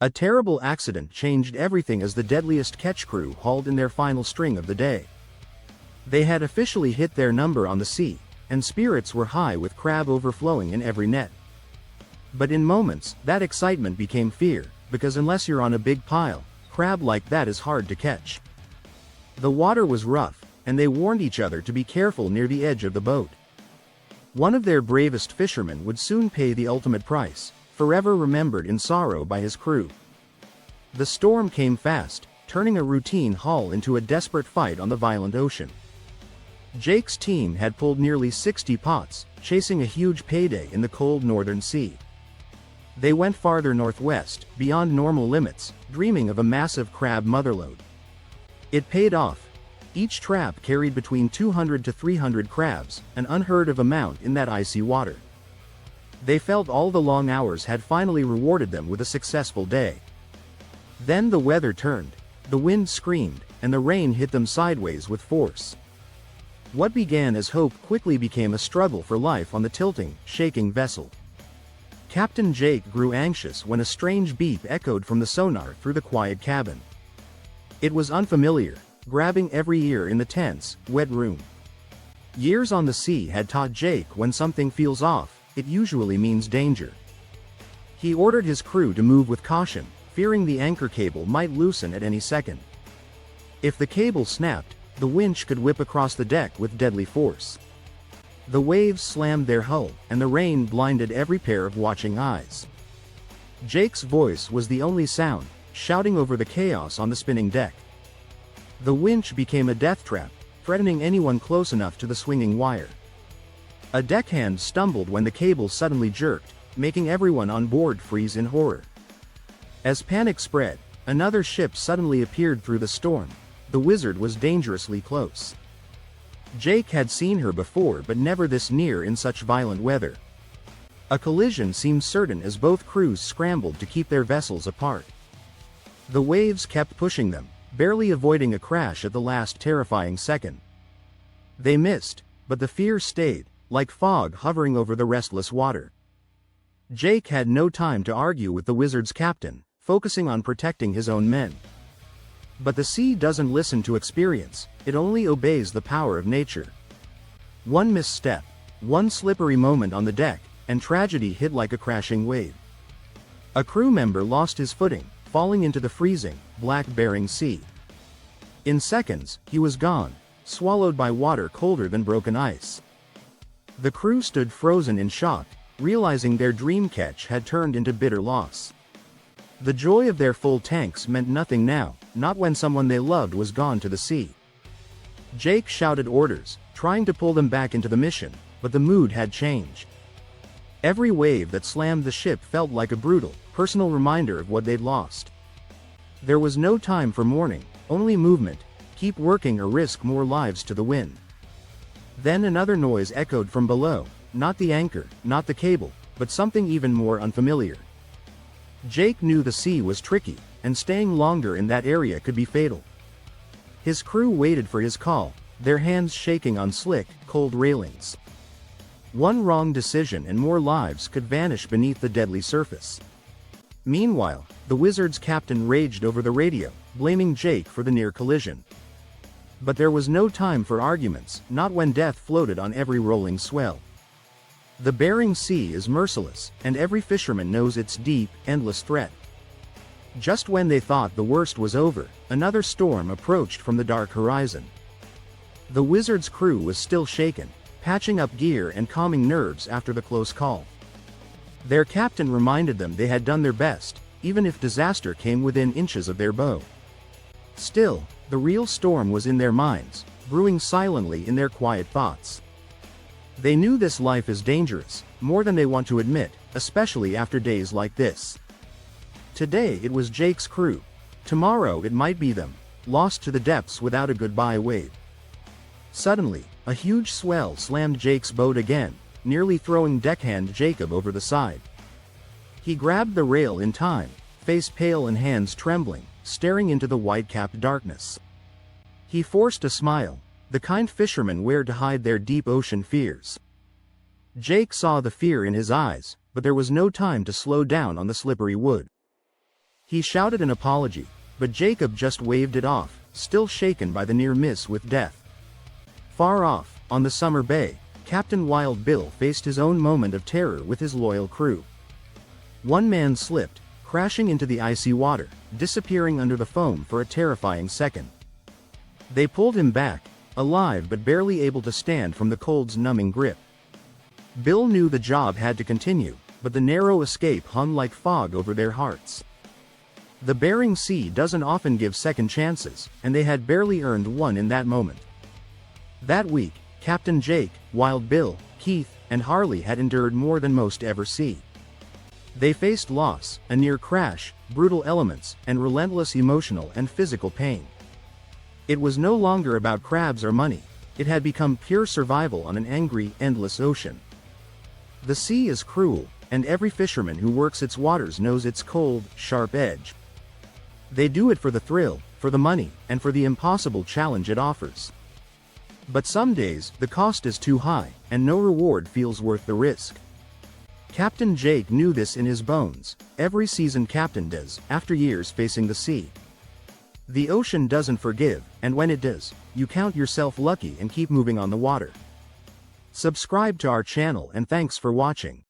A terrible accident changed everything as the Deadliest Catch crew hauled in their final string of the day. They had officially hit their number on the sea, and spirits were high with crab overflowing in every net. But in moments, that excitement became fear, because unless you're on a big pile, crab like that is hard to catch. The water was rough, and they warned each other to be careful near the edge of the boat. One of their bravest fishermen would soon pay the ultimate price, forever remembered in sorrow by his crew. The storm came fast, turning a routine haul into a desperate fight on the violent ocean. Jake's team had pulled nearly 60 pots, chasing a huge payday in the cold northern sea. They went farther northwest, beyond normal limits, dreaming of a massive crab motherlode. It paid off. Each trap carried between 200 to 300 crabs, an unheard of amount in that icy water. They felt all the long hours had finally rewarded them with a successful day. Then the weather turned. The wind screamed, and the rain hit them sideways with force. What began as hope quickly became a struggle for life on the tilting, shaking vessel. Captain Jake grew anxious when a strange beep echoed from the sonar through the quiet cabin. It was unfamiliar, grabbing every ear in the tense, wet room. Years on the sea had taught Jake when something feels off, it usually means danger. He ordered his crew to move with caution, fearing the anchor cable might loosen at any second. If the cable snapped, the winch could whip across the deck with deadly force. The waves slammed their hull, and the rain blinded every pair of watching eyes. Jake's voice was the only sound, shouting over the chaos on the spinning deck. The winch became a death trap, threatening anyone close enough to the swinging wire. A deckhand stumbled when the cable suddenly jerked, making everyone on board freeze in horror. As panic spread, another ship suddenly appeared through the storm. The Wizard was dangerously close. Jake had seen her before, but never this near in such violent weather. A collision seemed certain as both crews scrambled to keep their vessels apart. The waves kept pushing them, barely avoiding a crash at the last terrifying second. They missed, but the fear stayed, like fog hovering over the restless water. Jake had no time to argue with the Wizard's captain, focusing on protecting his own men. But the sea doesn't listen to experience, it only obeys the power of nature. One misstep, one slippery moment on the deck, and tragedy hit like a crashing wave. A crew member lost his footing, falling into the freezing, black Bering Sea. In seconds, he was gone, swallowed by water colder than broken ice. The crew stood frozen in shock, realizing their dream catch had turned into bitter loss. The joy of their full tanks meant nothing now, not when someone they loved was gone to the sea. Jake shouted orders, trying to pull them back into the mission, but the mood had changed. Every wave that slammed the ship felt like a brutal, personal reminder of what they'd lost. There was no time for mourning, only movement, keep working or risk more lives to the wind. Then another noise echoed from below, not the anchor, not the cable, but something even more unfamiliar. Jake knew the sea was tricky, and staying longer in that area could be fatal. His crew waited for his call, their hands shaking on slick, cold railings. One wrong decision and more lives could vanish beneath the deadly surface. Meanwhile, the Wizard's captain raged over the radio, blaming Jake for the near collision. But there was no time for arguments, not when death floated on every rolling swell. The Bering Sea is merciless, and every fisherman knows its deep, endless threat. Just when they thought the worst was over, another storm approached from the dark horizon. The Wizard's crew was still shaken, patching up gear and calming nerves after the close call. Their captain reminded them they had done their best, even if disaster came within inches of their bow. Still, the real storm was in their minds, brewing silently in their quiet thoughts. They knew this life is dangerous, more than they want to admit, especially after days like this. Today it was Jake's crew. Tomorrow it might be them, lost to the depths without a goodbye wave. Suddenly, a huge swell slammed Jake's boat again, nearly throwing deckhand Jacob over the side. He grabbed the rail in time, face pale and hands trembling, staring into the white-capped darkness. He forced a smile, the kind fishermen wear to hide their deep ocean fears. Jake saw the fear in his eyes, but there was no time to slow down on the slippery wood. He shouted an apology, but Jacob just waved it off, still shaken by the near miss with death. Far off, on the summer bay, Captain Wild Bill faced his own moment of terror with his loyal crew. One man slipped, crashing into the icy water, disappearing under the foam for a terrifying second. They pulled him back, alive but barely able to stand from the cold's numbing grip. Bill knew the job had to continue, but the narrow escape hung like fog over their hearts. The Bering Sea doesn't often give second chances, and they had barely earned one in that moment. That week, Captain Jake, Wild Bill, Keith, and Harley had endured more than most ever see. They faced loss, a near crash, brutal elements, and relentless emotional and physical pain. It was no longer about crabs or money, it had become pure survival on an angry, endless ocean. The sea is cruel, and every fisherman who works its waters knows its cold, sharp edge. They do it for the thrill, for the money, and for the impossible challenge it offers. But some days, the cost is too high, and no reward feels worth the risk. Captain Jake knew this in his bones. Every seasoned captain does, after years facing the sea. The ocean doesn't forgive, and when it does, you count yourself lucky and keep moving on the water. Subscribe to our channel and thanks for watching.